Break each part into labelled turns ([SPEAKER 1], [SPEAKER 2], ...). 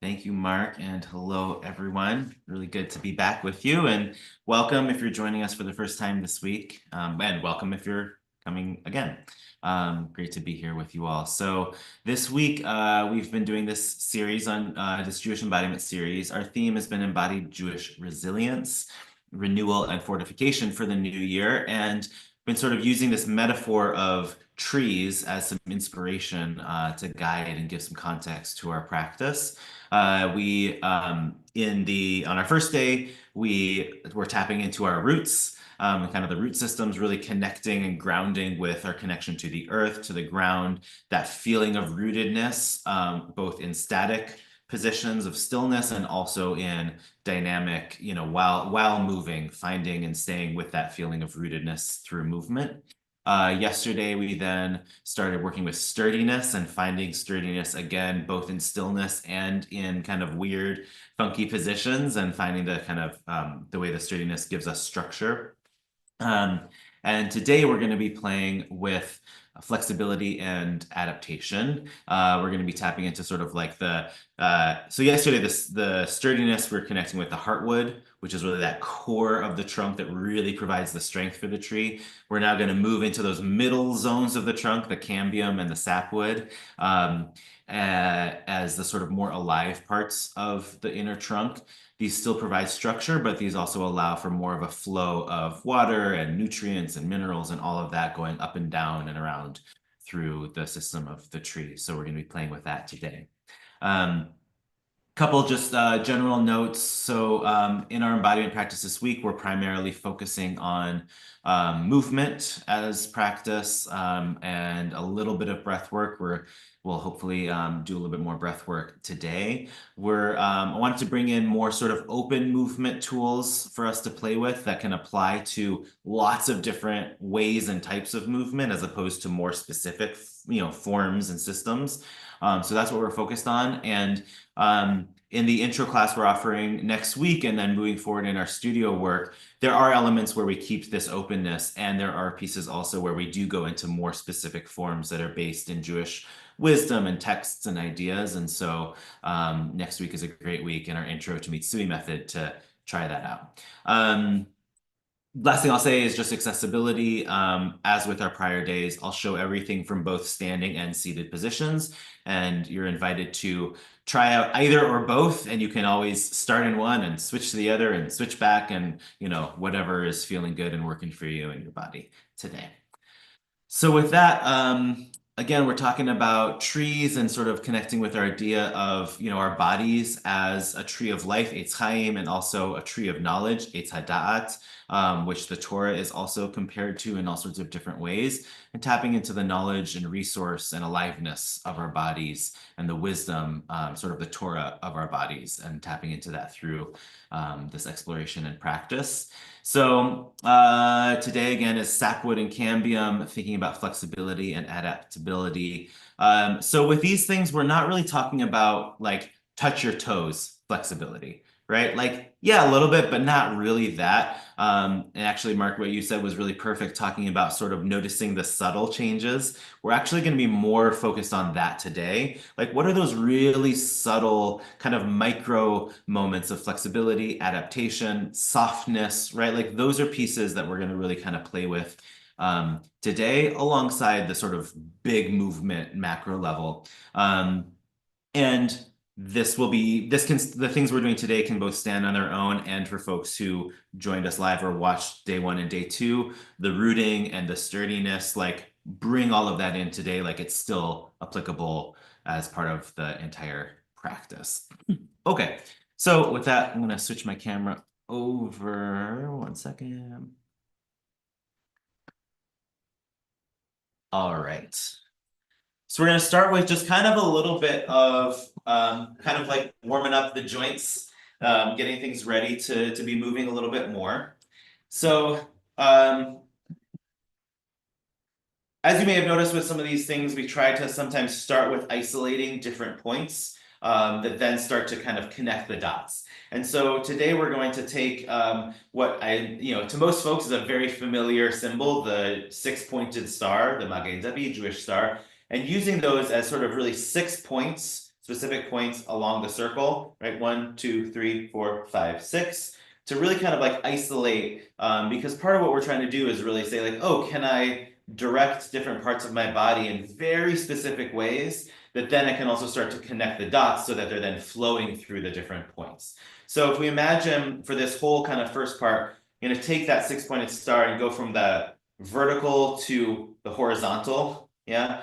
[SPEAKER 1] Thank you, Mark, and hello, everyone. Really good to be back with you, and welcome if you're joining us for the first time this week, and welcome if you're coming again. Great to be here with you all. So this week, we've been doing this series on this Jewish embodiment series. Our theme has been embodied Jewish resilience, renewal, and fortification for the new year, and been sort of using this metaphor of trees as some inspiration to guide and give some context to our practice. On our first day, we were tapping into our roots, kind of the root systems, really connecting and grounding with our connection to the earth, to the ground, that feeling of rootedness, both in static positions of stillness and also in dynamic, while moving, finding and staying with that feeling of rootedness through movement. Yesterday, we then started working with sturdiness and finding sturdiness again, both in stillness and in kind of weird, funky positions, and finding the kind of the way the sturdiness gives us structure. And today we're going to be playing with flexibility and adaptation. We're going to be tapping into sort of like so yesterday, the sturdiness, we're connecting with the heartwood, which is really that core of the trunk that really provides the strength for the tree. We're now going to move into those middle zones of the trunk, the cambium and the sapwood, as the sort of more alive parts of the inner trunk. These still provide structure, but these also allow for more of a flow of water and nutrients and minerals and all of that going up and down and around through the system of the tree. So we're going to be playing with that today. Couple just general notes. So in our embodiment practice this week, we're primarily focusing on movement as practice and a little bit of breath work. We'll hopefully do a little bit more breath work today. I wanted to bring in more sort of open movement tools for us to play with that can apply to lots of different ways and types of movement as opposed to more specific, forms and systems. So that's what we're focused on. And in the intro class we're offering next week and then moving forward in our studio work, there are elements where we keep this openness, and there are pieces also where we do go into more specific forms that are based in Jewish wisdom and texts and ideas. And so next week is a great week in our intro to Mitsui method to try that out. Last thing I'll say is just accessibility. As with our prior days, I'll show everything from both standing and seated positions, and you're invited to try out either or both, and you can always start in one and switch to the other and switch back, and whatever is feeling good and working for you and your body today. So with that, again, we're talking about trees and sort of connecting with our idea of, our bodies as a tree of life, Eitz Chaim, and also a tree of knowledge, Eitz Hada'at, which the Torah is also compared to in all sorts of different ways, and tapping into the knowledge and resource and aliveness of our bodies and the wisdom, sort of the Torah of our bodies, and tapping into that through this exploration and practice. So today, again, is sapwood and cambium, thinking about flexibility and adaptability. So with these things, we're not really talking about like touch your toes flexibility, right? Like, yeah, a little bit, but not really that. And actually, Mark, what you said was really perfect, talking about sort of noticing the subtle changes. We're actually going to be more focused on that today. Like, what are those really subtle kind of micro moments of flexibility, adaptation, softness, right? Like, those are pieces that we're going to really kind of play with today, alongside the sort of big movement macro level. And the things we're doing today can both stand on their own, and for folks who joined us live or watched day 1 and day 2, the rooting and the sturdiness, like bring all of that in today, like it's still applicable as part of the entire practice. Okay, so with that, I'm going to switch my camera over. 1 second. All right. So we're going to start with just kind of a little bit of kind of like warming up the joints, getting things ready to be moving a little bit more. So as you may have noticed with some of these things, we try to sometimes start with isolating different points that then start to kind of connect the dots. And so today we're going to take what to most folks is a very familiar symbol, the 6-pointed star, the Magen David Jewish star, and using those as sort of really 6 points specific points along the circle, right? 1, 2, 3, 4, 5, 6, to really kind of like isolate, because part of what we're trying to do is really say like, oh, can I direct different parts of my body in very specific ways that then I can also start to connect the dots so that they're then flowing through the different points. So if we imagine for this whole kind of first part, I'm going to take that 6-pointed star and go from the vertical to the horizontal. Yeah.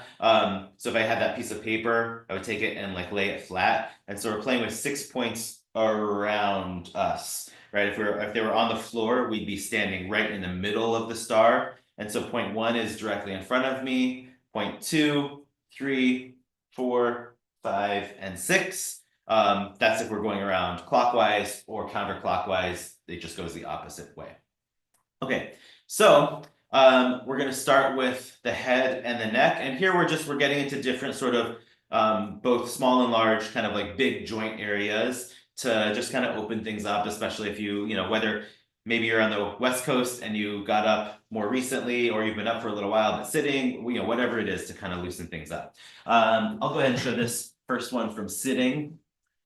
[SPEAKER 1] So if I had that piece of paper, I would take it and like lay it flat. And so we're playing with 6 points around us, right? If they were on the floor, we'd be standing right in the middle of the star. And so point 1 is directly in front of me. Point 2, 3, 4, 5, and 6. That's if we're going around clockwise or counterclockwise. It just goes the opposite way. Okay, so we're going to start with the head and the neck. And here we're getting into different sort of both small and large kind of like big joint areas to just kind of open things up, especially if you know, whether maybe you're on the West Coast and you got up more recently, or you've been up for a little while, but sitting, you know, whatever it is to kind of loosen things up. I'll go ahead and show this first one from sitting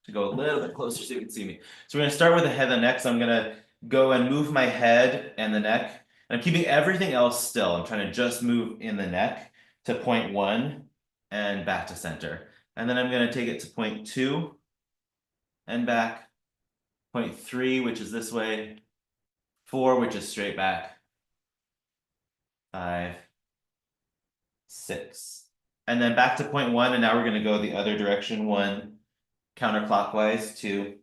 [SPEAKER 1] to go a little bit closer so you can see me. So we're going to start with the head and the neck. So I'm going to go and move my head and the neck. And I'm keeping everything else still. I'm trying to just move in the neck to point 1 and back to center. And then I'm going to take it to point 2 and back, point 3, which is this way, 4, which is straight back, 5, 6. And then back to point 1, and now we're going to go the other direction. 1, counterclockwise, 2,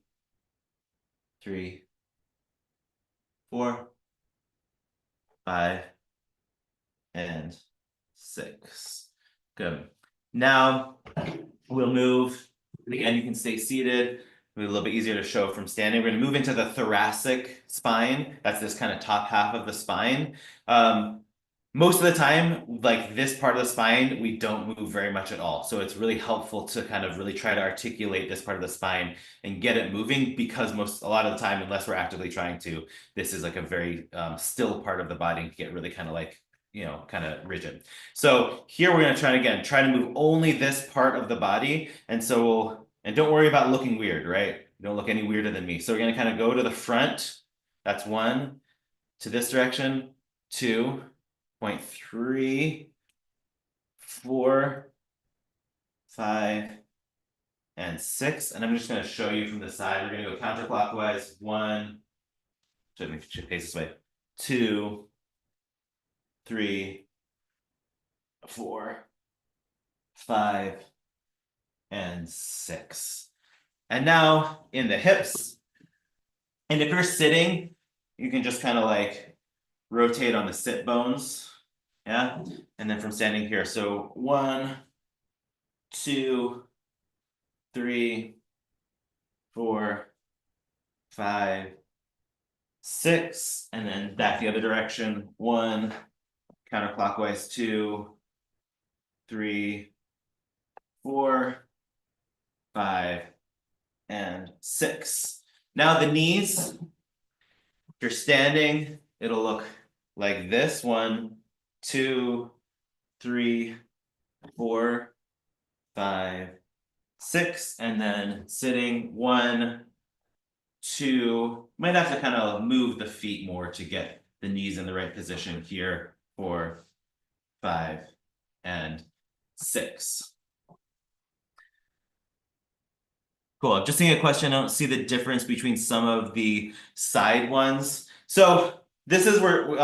[SPEAKER 1] 3, 4, 5, and 6. Good. Now we'll move. Again, you can stay seated. It'll be a little bit easier to show from standing. We're going to move into the thoracic spine. That's this kind of top half of the spine. Most of the time, like this part of the spine, we don't move very much at all. So it's really helpful to kind of really try to articulate this part of the spine and get it moving, because a lot of the time, unless we're actively trying to, this is like a very still part of the body and get really kind of like, you know, kind of rigid. So here we're going to try to move only this part of the body. And so, and don't worry about looking weird, right? Don't look any weirder than me. So we're going to kind of go to the front. That's 1, to this direction, 2, point 3, 4, 5, and 6. And I'm just going to show you from the side. We're going to go counterclockwise. 1, should face this way. 2, 3, 4, 5, and 6. And now in the hips. And if you're sitting, you can just kind of like rotate on the sit bones. Yeah. And then from standing here. So 1, 2, 3, 4, 5, 6. And then back the other direction. 1, counterclockwise, 2, 3, 4, 5, and 6. Now the knees, if you're standing, it'll look like this. 1, 2, 3, 4, 5, 6. And then sitting, 1, 2. Might have to kind of move the feet more to get the knees in the right position here. 4, 5, and 6. Cool. I'm just seeing a question. I don't see the difference between some of the side ones. So this is where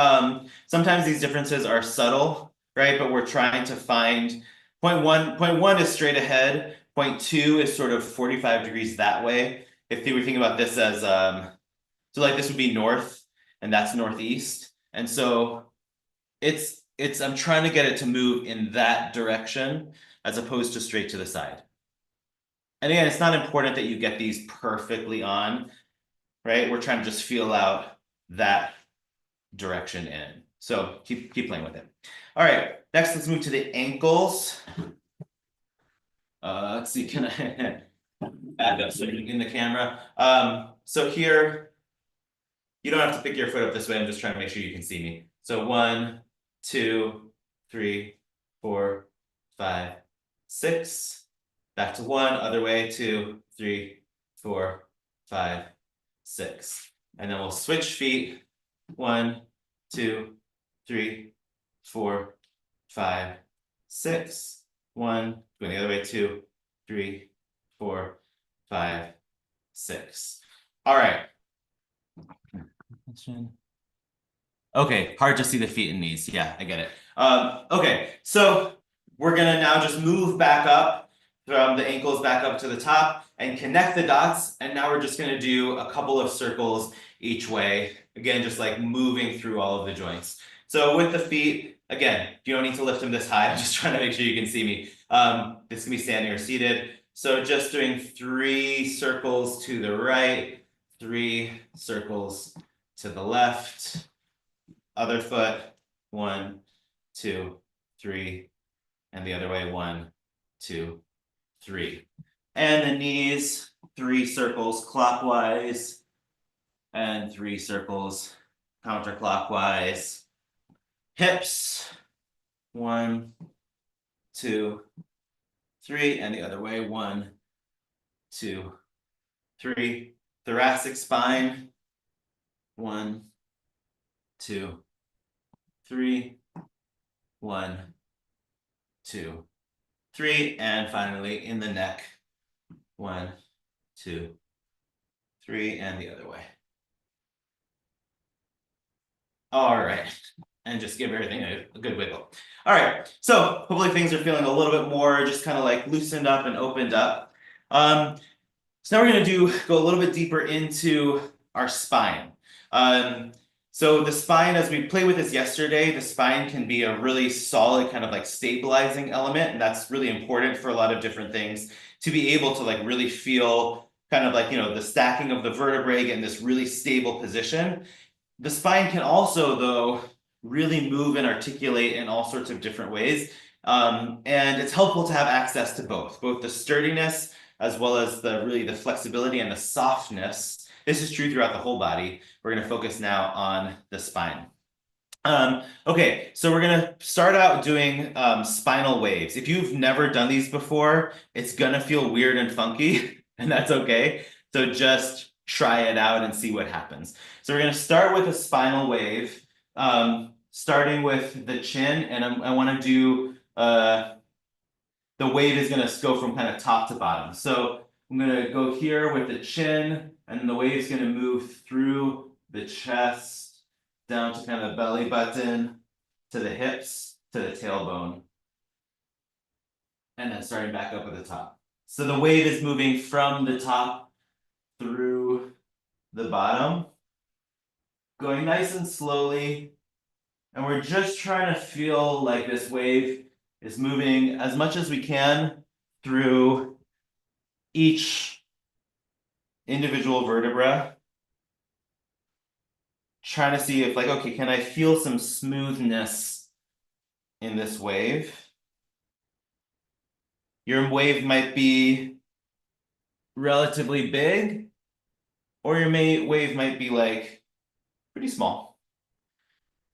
[SPEAKER 1] sometimes these differences are subtle, right? But we're trying to find point one is straight ahead. Point 2 is sort of 45 degrees that way. If we think about this as so like this would be north and that's northeast. And so I'm trying to get it to move in that direction as opposed to straight to the side. And again, it's not important that you get these perfectly on, right? We're trying to just feel out that direction in. So keep playing with it. All right, next let's move to the ankles. Let's see, can I back up so you can get in the camera? So here, you don't have to pick your foot up this way. I'm just trying to make sure you can see me. So 1, 2, 3, 4, 5, 6. back to 1, other way, 2, 3, 4, 5, 6. And then we'll switch feet. 1, 2, 3, 4, 5, 6. 1, going the other way, 2, 3, 4, 5, 6. All right. Okay, hard to see the feet and knees. Yeah, I get it. Okay, so we're gonna now just move back up from the ankles back up to the top and connect the dots. And now we're just gonna do a couple of circles each way. Again, just like moving through all of the joints. So with the feet, again, you don't need to lift them this high. I'm just trying to make sure you can see me. This can be standing or seated. So just doing 3 circles to the right, 3 circles to the left. Other foot, 1, 2, 3, and the other way, 1, 2, 3. And the knees, 3 circles clockwise and 3 circles counterclockwise. Hips, 1, 2, 3, and the other way, 1, 2, 3. Thoracic spine, 1, 2, 3, 1, 2, 3, and finally in the neck, 1, 2, 3, and the other way. All right, and just give everything a good wiggle. All right, so hopefully things are feeling a little bit more just kind of like loosened up and opened up. So now we're going to go a little bit deeper into our spine. So the spine, as we played with this yesterday, the spine can be a really solid kind of like stabilizing element, and that's really important for a lot of different things to be able to like really feel kind of like, the stacking of the vertebrae, get in this really stable position. The spine can also, though, really move and articulate in all sorts of different ways. And it's helpful to have access to both the sturdiness as well as the flexibility and the softness. This is true throughout the whole body. We're going to focus now on the spine. Okay, so we're going to start out doing spinal waves. If you've never done these before, it's going to feel weird and funky, and that's okay. So just try it out and see what happens. So we're going to start with a spinal wave, starting with the chin, and I want to do the wave is going to go from kind of top to bottom. So I'm going to go here with the chin, and the wave is going to move through the chest, down to kind of the belly button, to the hips, to the tailbone, and then starting back up at the top. So the wave is moving from the top through the bottom, going nice and slowly, and we're just trying to feel like this wave is moving as much as we can through each individual vertebra, trying to see if like, okay, can I feel some smoothness in this wave? Your wave might be relatively big, or your wave might be like pretty small.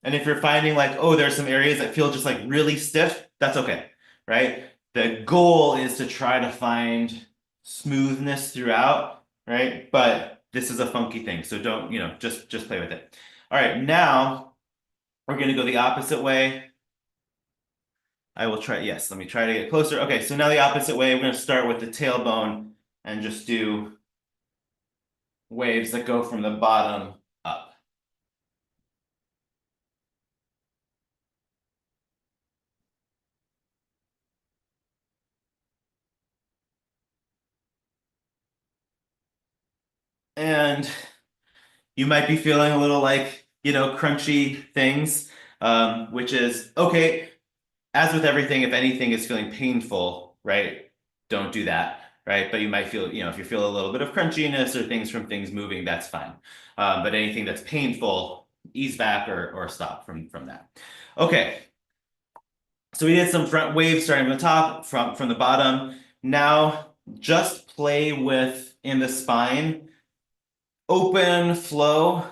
[SPEAKER 1] And if you're finding like, oh, there's some areas that feel just like really stiff, that's okay, right? The goal is to try to find smoothness throughout, right? But this is a funky thing, so don't, just play with it. All right, now we're gonna go the opposite way. I will try, yes, let me try to get closer. Okay, so now the opposite way, we're gonna start with the tailbone and just do waves that go from the bottom up. And you might be feeling a little like, crunchy things, which is okay. As with everything, if anything is feeling painful, right, don't do that, right? But you might feel, if you feel a little bit of crunchiness or things from things moving, that's fine. But anything that's painful, ease back or stop from that. Okay. So we did some front waves starting from the top, from the bottom. Now just play with in the spine, open flow.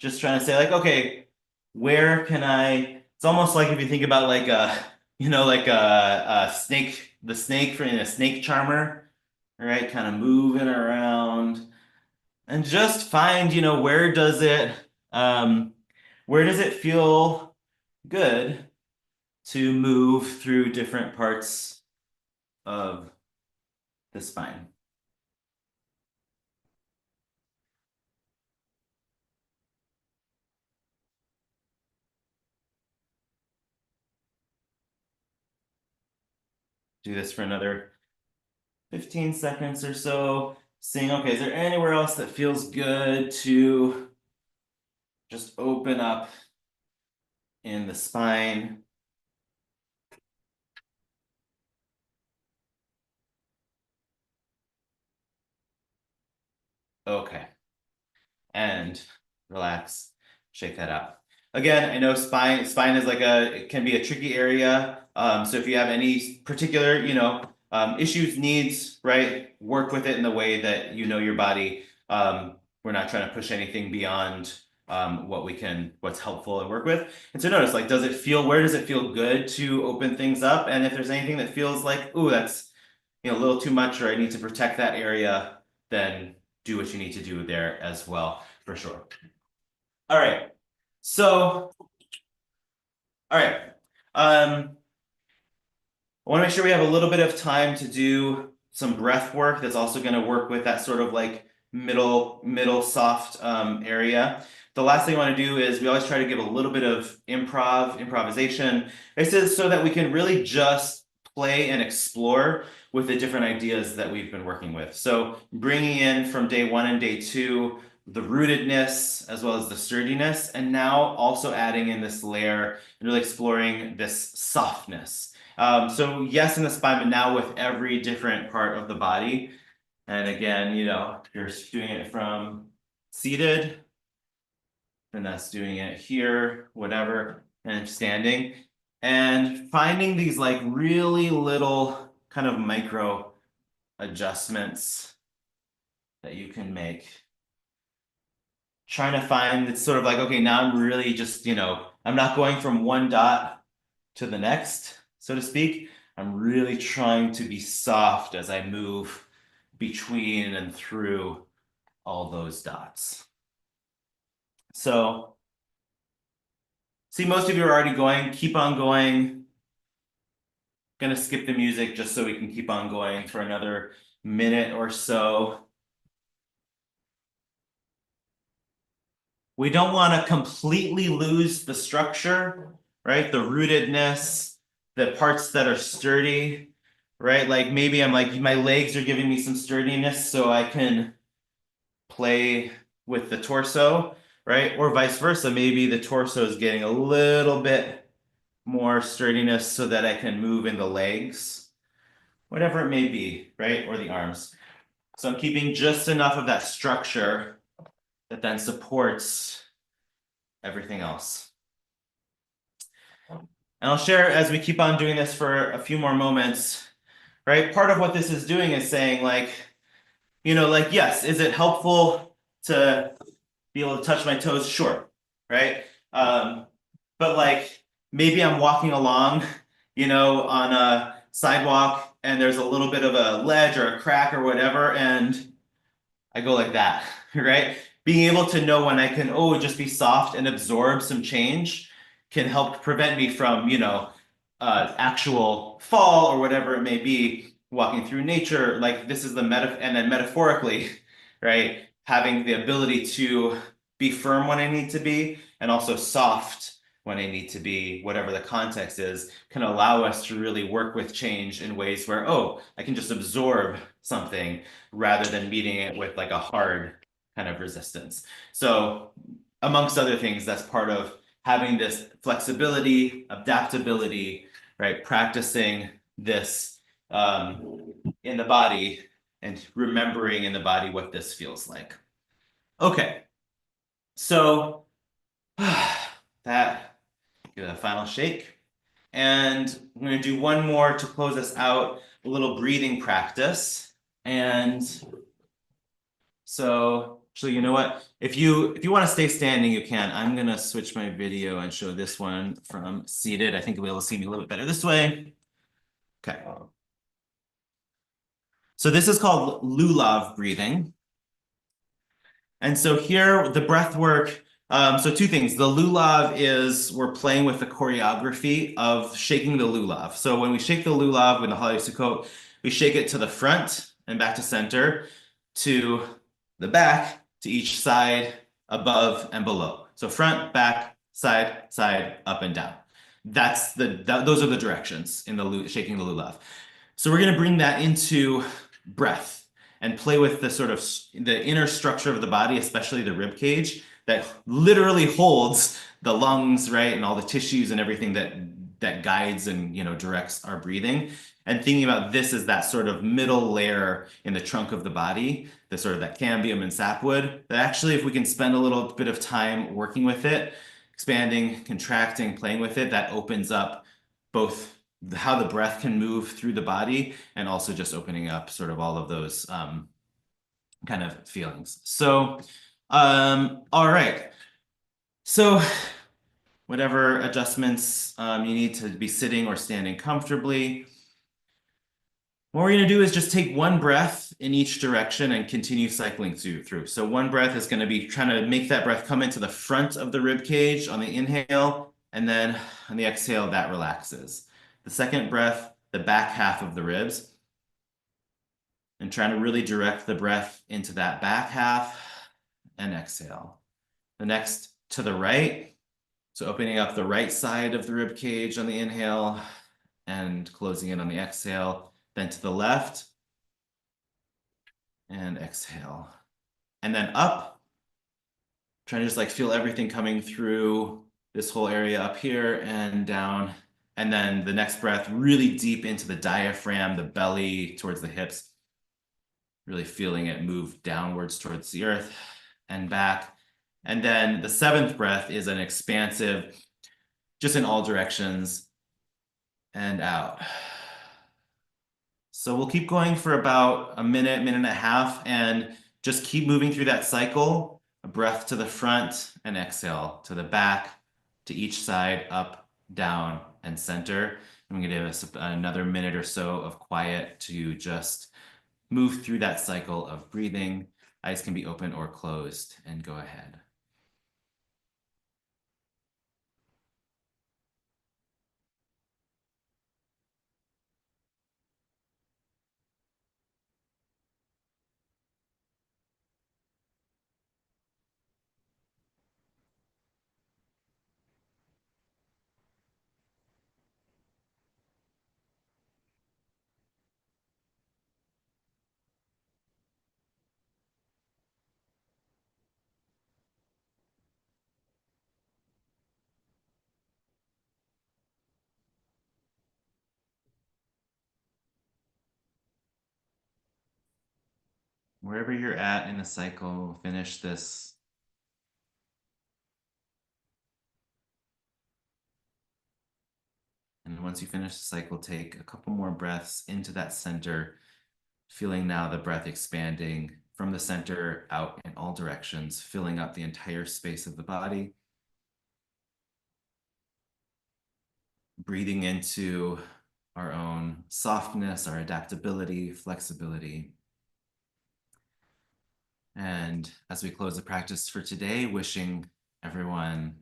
[SPEAKER 1] Just trying to say like, okay, where can I? It's almost like if you think about like a, like a snake the snake for a snake charmer, right? Kind of moving around and just find, where does it feel good to move through different parts of the spine. Do this for another 15 seconds or so, seeing, okay, is there anywhere else that feels good to just open up in the spine? Okay, and relax, shake that out. Again, I know spine is it can be a tricky area. So if you have any particular, issues, needs, right, work with it in the way that you know your body. We're not trying to push anything beyond what's helpful and work with. And so notice, like, where does it feel good to open things up? And if there's anything that feels like, ooh, that's, a little too much, or I need to protect that area, then do what you need to do there as well, for sure. All right. So, all right. I want to make sure we have a little bit of time to do some breath work that's also going to work with that sort of like middle soft area. The last thing I want to do is we always try to give a little bit of improvisation. This is so that we can really just play and explore with the different ideas that we've been working with. So bringing in from day 1 and day 2 the rootedness as well as the sturdiness, and now also adding in this layer and really exploring this softness. So yes, in the spine, but now with every different part of the body. And again, if you're doing it from seated, then that's doing it here, whatever, and standing. And finding these like really little kind of micro adjustments that you can make. Trying to find it's sort of like, okay, now I'm really just, I'm not going from one dot to the next, so to speak. I'm really trying to be soft as I move between and through all those dots. So, see, most of you are already going. Keep on going. Gonna skip the music just so we can keep on going for another minute or so. We don't want to completely lose the structure, right? The rootedness, the parts that are sturdy, right? Like maybe I'm like, my legs are giving me some sturdiness so I can play with the torso, right? Or vice versa. Maybe the torso is getting a little bit more sturdiness so that I can move in the legs, whatever it may be, right? Or the arms. So I'm keeping just enough of that structure that then supports everything else. And I'll share as we keep on doing this for a few more moments, right? Part of what this is doing is saying like, yes, is it helpful to be able to touch my toes? Sure, right? But like maybe I'm walking along, on a sidewalk and there's a little bit of a ledge or a crack or whatever, and I go like that, right? Being able to know when I can, just be soft and absorb some change can help prevent me from, actual fall or whatever it may be, walking through nature. Like this is and then metaphorically, right? Having the ability to be firm when I need to be, and also soft when I need to be, whatever the context is, can allow us to really work with change in ways where, I can just absorb something rather than meeting it with like a hard kind of resistance. So amongst other things, that's part of having this flexibility, adaptability, right? Practicing this in the body and remembering in the body what this feels like. Okay, so that, give it a final shake. And I'm going to do one more to close us out, a little breathing practice. And so you know what? If you want to stay standing, you can. I'm gonna switch my video and show this one from seated. I think you'll be able to see me a little bit better this way. Okay. So this is called lulav breathing. And so here, the breath work. So two things. The lulav is we're playing with the choreography of shaking the lulav. So when we shake the lulav in the Holiday Sukkot, we shake it to the front and back to center, to the back, to each side, above and below. So front, back, side, side, up and down. Those are the directions in the shaking the lulav. So we're going to bring that into breath and play with the sort of the inner structure of the body, especially the rib cage, that literally holds the lungs, right, and all the tissues and everything that guides and directs our breathing. And thinking about this as that sort of middle layer in the trunk of the body, the sort of that cambium and sapwood, that actually, if we can spend a little bit of time working with it, expanding, contracting, playing with it, that opens up both how the breath can move through the body and also just opening up sort of all of those kind of feelings. So, all right. So whatever adjustments you need to be sitting or standing comfortably. What we're going to do is just take one breath in each direction and continue cycling through. So one breath is going to be trying to make that breath come into the front of the rib cage on the inhale, and then on the exhale, that relaxes. The second breath, the back half of the ribs, and trying to really direct the breath into that back half and exhale. The next to the right, so opening up the right side of the rib cage on the inhale and closing it on the exhale. Then to the left and exhale. And then up, trying to just like feel everything coming through this whole area up here and down. And then the next breath, really deep into the diaphragm, the belly towards the hips, really feeling it move downwards towards the earth and back. And then the seventh breath is an expansive, just in all directions and out. So we'll keep going for about a minute, minute and a half, and just keep moving through that cycle. A breath to the front and exhale to the back, to each side, up, down, and center. I'm going to give us another minute or so of quiet to just move through that cycle of breathing. Eyes can be open or closed, and go ahead. Wherever you're at in the cycle, finish this. And once you finish the cycle, take a couple more breaths into that center, feeling now the breath expanding from the center out in all directions, filling up the entire space of the body. Breathing into our own softness, our adaptability, flexibility. And as we close the practice for today, wishing everyone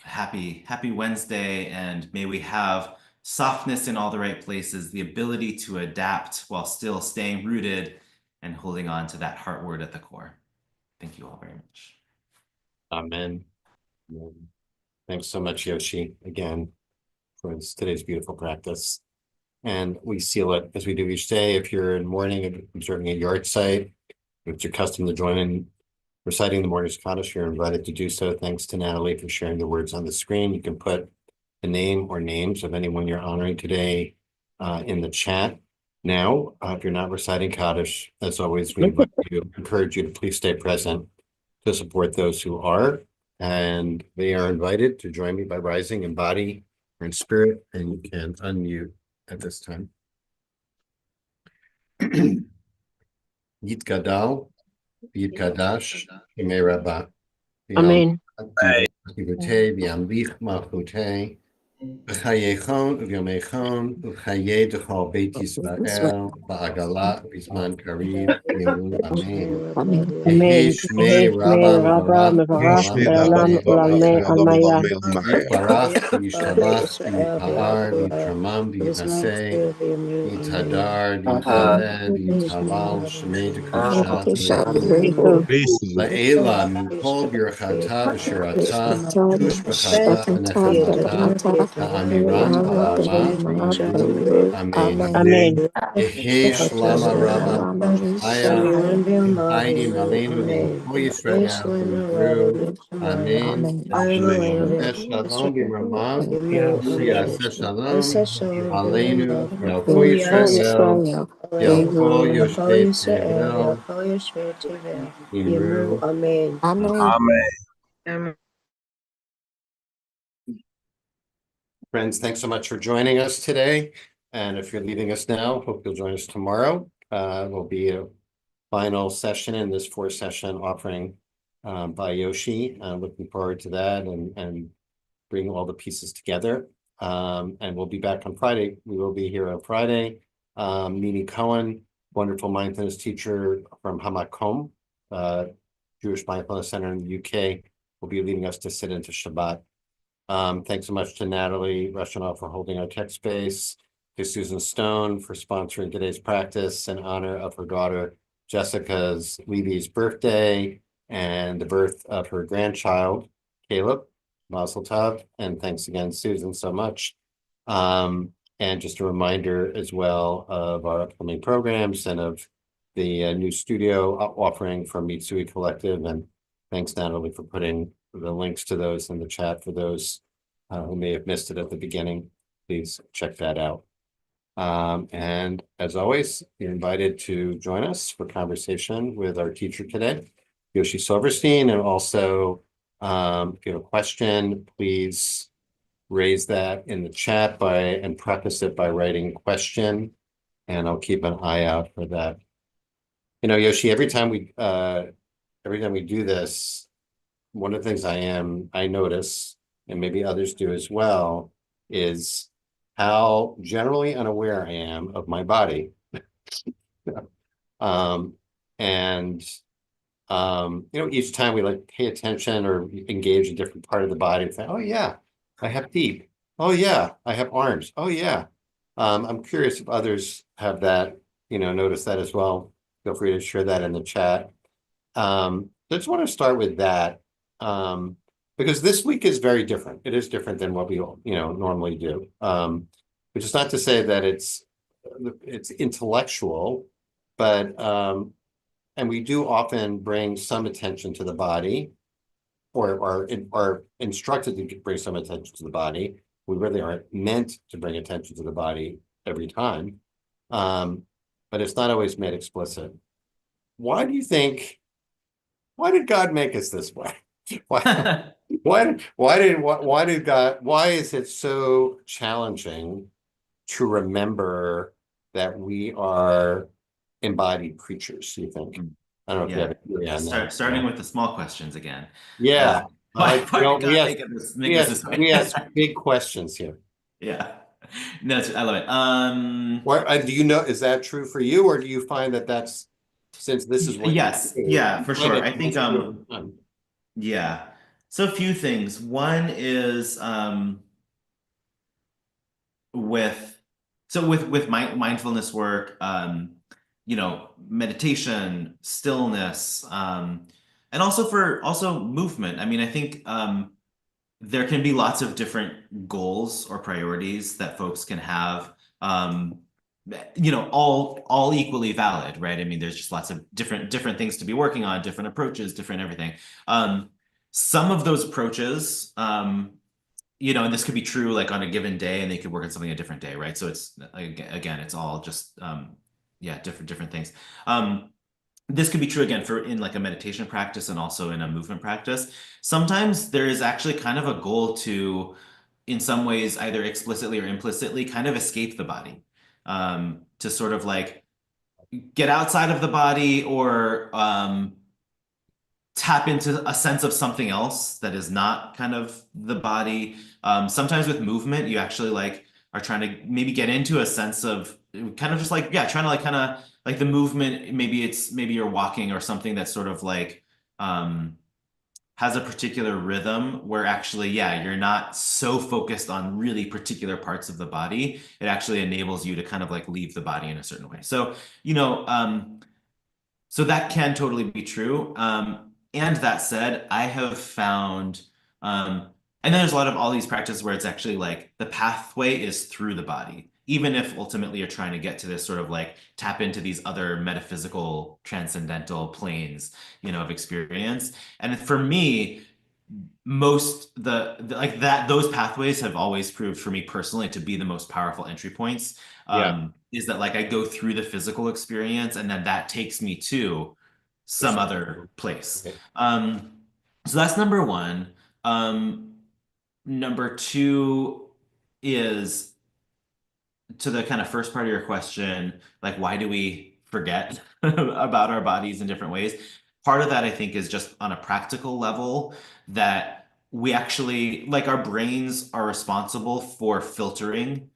[SPEAKER 1] happy Wednesday, and may we have softness in all the right places, the ability to adapt while still staying rooted and holding on to that heart word at the core. Thank you all very much.
[SPEAKER 2] Amen. Thanks so much, Yoshi, again, for today's beautiful practice. And we seal it as we do each day. If you're in mourning, observing a yard site, if it's your custom to join in reciting the morning's Kaddish, you're invited to do so. Thanks to Natalie for sharing the words on the screen. You can put the name or names of anyone you're honoring today in the chat. Now, if you're not reciting Kaddish, as always, we encourage you to please stay present to support those who are, and they are invited to join me by rising in body or in spirit, and you can unmute at this time. Yit Gadal, Yit Kadash, Shemei Rabbah.
[SPEAKER 3] Amen.
[SPEAKER 2] Malchute, Malchute, Chayechon uvyomechon uchaye dechol Beit Yisrael ba'agala bizman kariv miru amen. Yehi
[SPEAKER 3] Amen.
[SPEAKER 2] shmei Rabba
[SPEAKER 3] Rabba
[SPEAKER 2] mevarach
[SPEAKER 3] Mevarach
[SPEAKER 2] ba'olam
[SPEAKER 3] Ba'olam Ulamei Amaya.
[SPEAKER 2] Yitbarach v'yishtabach v'yitpa'ar v'yitramam v'yitnaseh v'yitadar v'yit'aleh v'yithalal shmei dekudshah
[SPEAKER 3] Riku.
[SPEAKER 2] La'ela mikol birchata v'shirata tush b'chata v'nechamata ha'amiran ha'ama v'imru amen.
[SPEAKER 3] Amen.
[SPEAKER 2] Yehi shlama rabba haya v'chayi malenu v'yikol Yisrael v'imru amen. Shalom b'mamav v'yaseh shalom aleinu v'al kol
[SPEAKER 3] Oh,
[SPEAKER 2] Yisrael
[SPEAKER 3] Yisrael.
[SPEAKER 2] v'al kol yoshvei tevel imru.
[SPEAKER 3] Amen.
[SPEAKER 2] Friends, thanks so much for joining us today. And if you're leaving us now, hope you'll join us tomorrow. Will be a final session in this 4-session offering by Yoshi. Looking forward to that and bring all the pieces together. And we'll be back on Friday. We will be here on Friday. Mimi Cohen, wonderful mindfulness teacher from Hamakom, Jewish Mindfulness Center in the UK, will be leading us to sit into Shabbat. Thanks so much to Natalie Rushinoff for holding our tech space, to Susan Stone for sponsoring today's practice in honor of her daughter Jessica's Levy's birthday and the birth of her grandchild, Caleb. Mazel tov, and thanks again, Susan, so much. And just a reminder as well of our upcoming programs and of the new studio offering from Mitsui Collective. And thanks, Natalie, for putting the links to those in the chat for those who may have missed it at the beginning. Please check that out. And as always, you're invited to join us for conversation with our teacher today, Yoshi Silverstein, and also if you have a question, please raise that in the chat and preface it by writing question, and I'll keep an eye out for that. You know, Yoshi, every time we do this, one of the things I notice, and maybe others do as well, is how generally unaware I am of my body. And each time we like pay attention or engage a different part of the body and say, oh yeah, I have feet. Oh yeah, I have arms. Oh yeah. I'm curious if others have that, notice that as well. Feel free to share that in the chat. I just want to start with that. Because this week is very different. It is different than what we, normally do. Which is not to say that it's intellectual, but and we do often bring some attention to the body, or are instructed to bring some attention to the body. We really aren't meant to bring attention to the body every time, but it's not always made explicit. Why do you think? Why did God make us this way? Why? Why did God? Why is it so challenging to remember that we are embodied creatures, you think? I don't know if you have
[SPEAKER 1] Yeah.
[SPEAKER 2] a theory on that.
[SPEAKER 1] Starting with the small questions again.
[SPEAKER 2] Yeah. I
[SPEAKER 1] Why,
[SPEAKER 2] like,
[SPEAKER 1] why did
[SPEAKER 2] we
[SPEAKER 1] God
[SPEAKER 2] ask
[SPEAKER 1] make us this way?
[SPEAKER 2] we ask big questions here.
[SPEAKER 1] Yeah. No, I love it.
[SPEAKER 2] Do you know, is that true for you, or do you find that that's, since this is what you
[SPEAKER 1] Yes,
[SPEAKER 2] do,
[SPEAKER 1] yeah,
[SPEAKER 2] you
[SPEAKER 1] for
[SPEAKER 2] find
[SPEAKER 1] sure.
[SPEAKER 2] it
[SPEAKER 1] I think
[SPEAKER 2] most true over time?
[SPEAKER 1] yeah. So a few things. One is with with my mindfulness work, meditation, stillness, and also for movement. I mean, I think there can be lots of different goals or priorities that folks can have. All equally valid, right? I mean, there's just lots of different things to be working on, different approaches, different everything. Some of those approaches, and this could be true like on a given day, and they could work on something a different day, right? So it's again, it's all just yeah, different things. This could be true again for in like a meditation practice and also in a movement practice. Sometimes there is actually kind of a goal to, in some ways, either explicitly or implicitly, kind of escape the body, to sort of like get outside of the body or tap into a sense of something else that is not kind of the body. Sometimes with movement, you actually like are trying to maybe get into a sense of kind of just like, yeah, trying to like kind of like the movement. Maybe you're walking or something that's sort of like has a particular rhythm where actually, yeah, you're not so focused on really particular parts of the body. It actually enables you to kind of like leave the body in a certain way. So, you know, so that can totally be true. And that said, I have found, and then there's a lot of all these practices where it's actually like the pathway is through the body, even if ultimately you're trying to get to this sort of like tap into these other metaphysical, transcendental planes, of experience. And for me, most like that those pathways have always proved for me personally to be the most powerful entry points.
[SPEAKER 2] Yeah,
[SPEAKER 1] Is that like I go through the physical experience and then that takes me to
[SPEAKER 2] for
[SPEAKER 1] some
[SPEAKER 2] sure.
[SPEAKER 1] other place.
[SPEAKER 2] Right.
[SPEAKER 1] So that's number one. Number two is to the kind of first part of your question, like why do we forget about our bodies in different ways? Part of that, I think, is just on a practical level that we actually, like our brains are responsible for filtering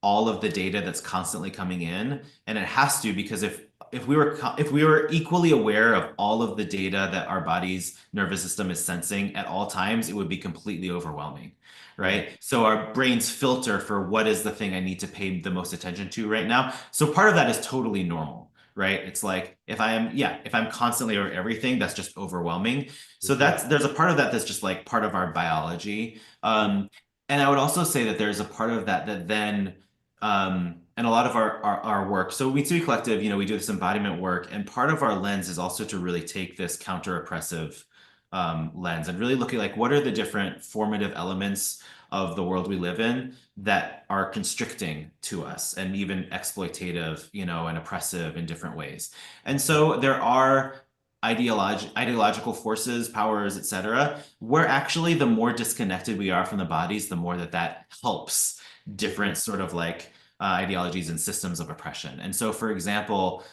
[SPEAKER 1] all of the data that's constantly coming in, and it has to because if we were equally aware of all of the data that our body's nervous system is sensing at all times, it would be completely overwhelming,
[SPEAKER 2] Mhm.
[SPEAKER 1] right? So our brains filter for what is the thing I need to pay the most attention to right now. So part of that is totally normal, right? It's like if I'm constantly aware of everything, that's just overwhelming. So
[SPEAKER 2] Mhm.
[SPEAKER 1] there's a part of that that's just like part of our biology. And I would also say that there's a part of that that then and a lot of our work. So we Collective, we do this embodiment work, and part of our lens is also to really take this counter-oppressive lens and really look at like what are the different formative elements of the world we live in that are constricting to us and even exploitative, and oppressive in different ways. And so there are ideological forces, powers, etc., where actually the more disconnected we are from the bodies, the more that helps
[SPEAKER 2] Mhm.
[SPEAKER 1] different sort of like ideologies and systems of oppression. And so, for example,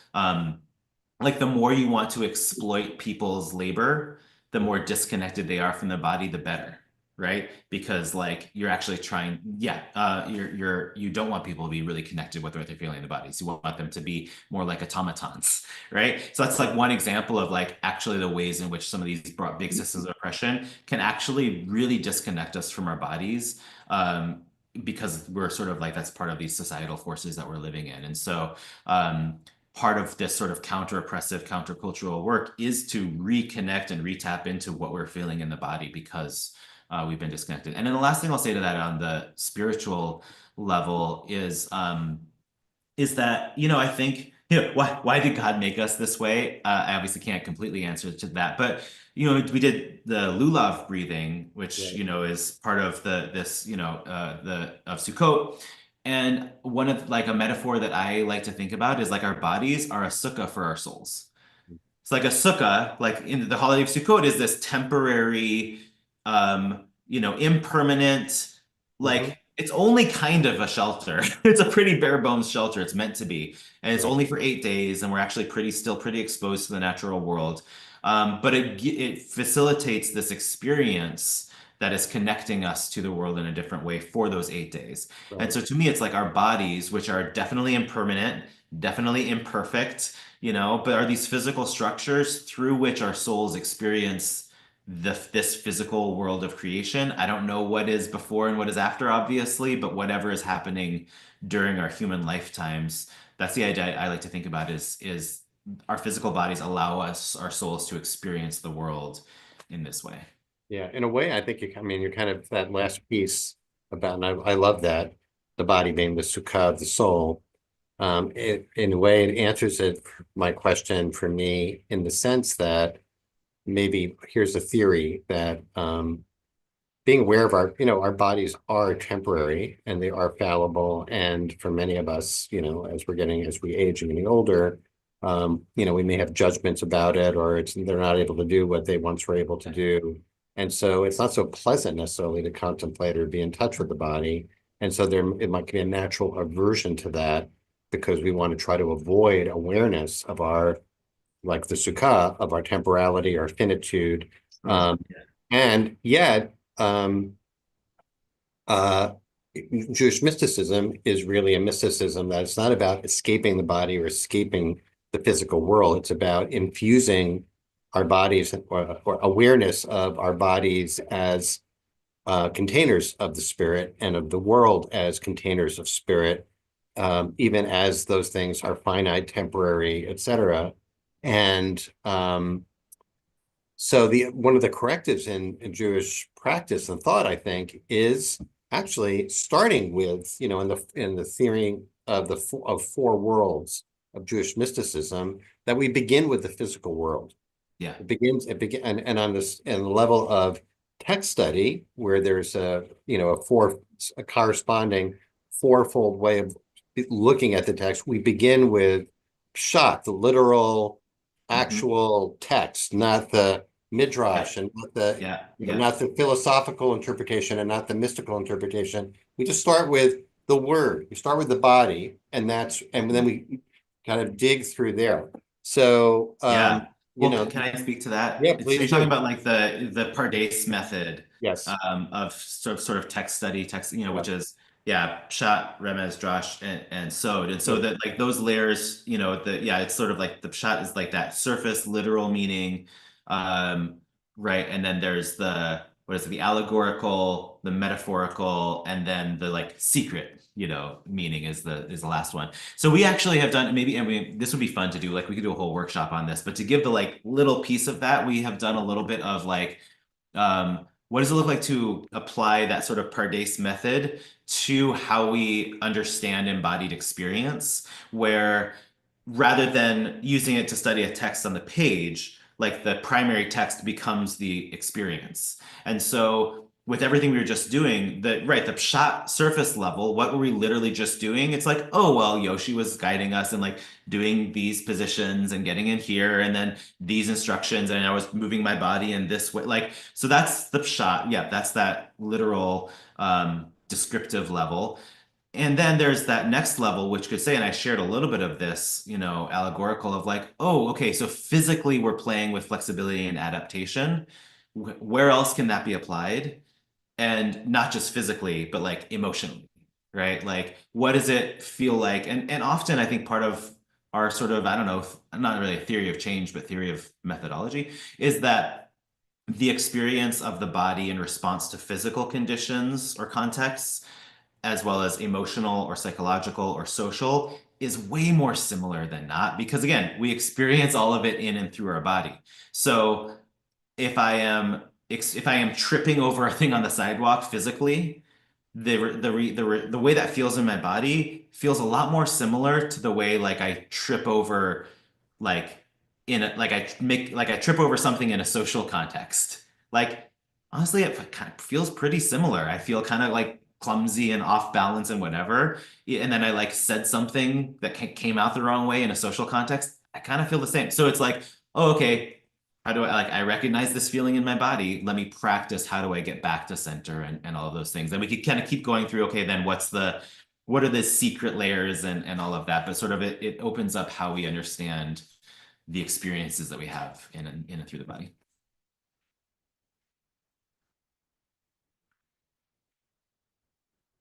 [SPEAKER 1] like the more you want to exploit people's labor, the more disconnected they are from the body, the better, right? Because like you're actually trying, yeah, you don't want people to be really connected with what they're feeling in the bodies. You want them to be more like automatons, right? So that's like one example of like actually the ways in which some of these big systems of oppression can actually really disconnect us from our bodies. Because we're sort of like that's part of these societal forces that we're living in. And so part of this sort of counter-oppressive, countercultural work is to reconnect and retap into what we're feeling in the body because we've been disconnected. And then the last thing I'll say to that on the spiritual level is that, I think, why did God make us this way? I obviously can't completely answer to that, but we did the lulav breathing, which
[SPEAKER 2] Right.
[SPEAKER 1] is part of this the of Sukkot. And one of like a metaphor that I like to think about is like our bodies are a sukkah for our souls. It's like a sukkah, like in the holiday of Sukkot, is this temporary, impermanent,
[SPEAKER 2] Mhm.
[SPEAKER 1] like it's only kind of a shelter. It's a pretty bare bones shelter. It's meant to be, and it's
[SPEAKER 2] Right.
[SPEAKER 1] only for 8 days, and we're actually still pretty exposed to the natural world. But it facilitates this experience that is connecting us to the world in a different way for those 8 days. And
[SPEAKER 2] Right.
[SPEAKER 1] so to me, it's like our bodies, which are definitely impermanent, definitely imperfect, but are these physical structures through which our souls experience this physical world of creation. I don't know what is before and what is after, obviously, but whatever is happening during our human lifetimes, that's the idea I like to think about is our physical bodies allow us, our souls, to experience the world in this way.
[SPEAKER 2] Yeah, in a way, I think you're kind of that last piece about, and I love that, the body being the sukkah of the soul. In a way, it answers my question for me in the sense that maybe here's a theory that being aware of our bodies are temporary and they are fallible. And for many of us, as we age and getting older, we may have judgments about it, or they're not able to do what they once were able to do. And so it's not so pleasant necessarily to contemplate or be in touch with the body. And so it might be a natural aversion to that because we want to try to avoid awareness of our like the sukkah of our temporality, our finitude.
[SPEAKER 1] Totally.
[SPEAKER 2] And yet, uh, Jewish mysticism is really a mysticism that it's not about escaping the body or escaping the physical world. It's about infusing our bodies or awareness of our bodies as containers of the spirit and of the world as containers of spirit, even as those things are finite, temporary, etc. And so one of the correctives in Jewish practice and thought, I think, is actually starting with, in the theory of of four worlds of Jewish mysticism, that we begin with the physical world.
[SPEAKER 1] Yeah.
[SPEAKER 2] And on this and the level of text study, where there's a corresponding fourfold way of looking at the text, we begin with pshat, the literal, actual text, not the midrash, and not the philosophical interpretation, and not the mystical interpretation. We just start with the word. We start with the body, and then we kind of dig through there. So,
[SPEAKER 1] Yeah. Well, can I speak to that?
[SPEAKER 2] Yeah,
[SPEAKER 1] So
[SPEAKER 2] please
[SPEAKER 1] you're talking
[SPEAKER 2] do.
[SPEAKER 1] about like the Pardes method
[SPEAKER 2] Yes.
[SPEAKER 1] of sort of text study, which
[SPEAKER 2] Yeah.
[SPEAKER 1] is pshat, remez, drash, and sod. And so
[SPEAKER 2] Sure.
[SPEAKER 1] that like those layers, it's sort of like the pshat is like that surface literal meaning, right? And then there's the allegorical, the metaphorical, and then the like secret, meaning is the last one. So we actually have done maybe, and this would be fun to do. Like we could do a whole workshop on this, but to give the like little piece of that, we have done a little bit of like, what does it look like to apply that sort of Pardes method to how we understand embodied experience, where rather than using it to study a text on the page, like the primary text becomes the experience. And so with everything we were just doing, the pshat surface level, what were we literally just doing? It's like, oh, well, Yoshi was guiding us and like doing these positions and getting in here and then these instructions, and I was moving my body in this way. Like, so that's the pshat. Yeah, that's that literal descriptive level. And then there's that next level, which could say, and I shared a little bit of this, allegorical of like, oh, okay, so physically we're playing with flexibility and adaptation. Where else can that be applied? And not just physically, but like emotionally, right? Like, what does it feel like? And often I think part of our sort of, I don't know, not really a theory of change, but theory of methodology is that the experience of the body in response to physical conditions or contexts, as well as emotional or psychological or social, is way more similar than not. Because again, we experience all of it in and through our body. So if I am tripping over a thing on the sidewalk physically, the way that feels in my body feels a lot more similar to the way like I trip over like I trip over something in a social context. Like honestly, it kind of feels pretty similar. I feel kind of like clumsy and off balance and whatever. And then I like said something that came out the wrong way in a social context. I kind of feel the same. So it's like, oh, okay, how do I recognize this feeling in my body? Let me practice. How do I get back to center and all of those things? And we could kind of keep going through, okay, then what are the secret layers and all of that? But sort of it opens up how we understand the experiences that we have in and through the body.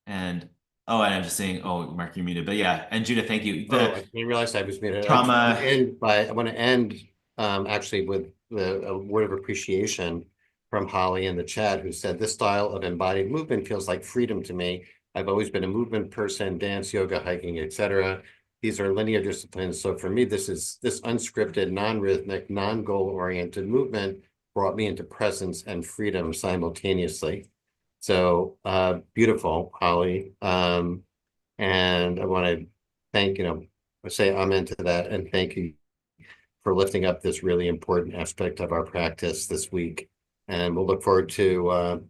[SPEAKER 1] And and I'm just saying, oh, Mark, you're muted. But yeah, and Judah, thank you.
[SPEAKER 2] I didn't realize I was muted.
[SPEAKER 1] Trauma.
[SPEAKER 2] I want to end actually with a word of appreciation from Holly in the chat, who said, "This style of embodied movement feels like freedom to me. I've always been a movement person, dance, yoga, hiking, etc. These are linear disciplines. So for me, this unscripted, non-rhythmic, non-goal oriented movement brought me into presence and freedom simultaneously." So beautiful, Holly. And I want to say amen to that, and thank you for lifting up this really important aspect of our practice this week. And we'll look forward to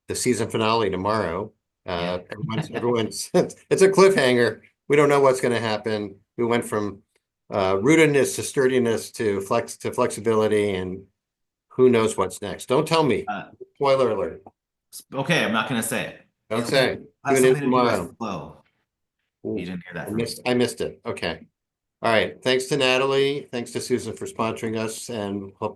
[SPEAKER 2] the season finale tomorrow. Everyone's it's a cliffhanger. We don't know what's going to happen. We went from rootedness to sturdiness to flexibility, and who knows what's next. Don't tell me. Spoiler alert.
[SPEAKER 1] Okay, I'm not going to say it.
[SPEAKER 2] Don't say.
[SPEAKER 1] Have
[SPEAKER 2] Tune in
[SPEAKER 1] something to do with
[SPEAKER 2] tomorrow.
[SPEAKER 1] flow. You didn't hear that from me.
[SPEAKER 2] I missed it. Okay. All right, thanks to Natalie, thanks to Susan for sponsoring us, and hope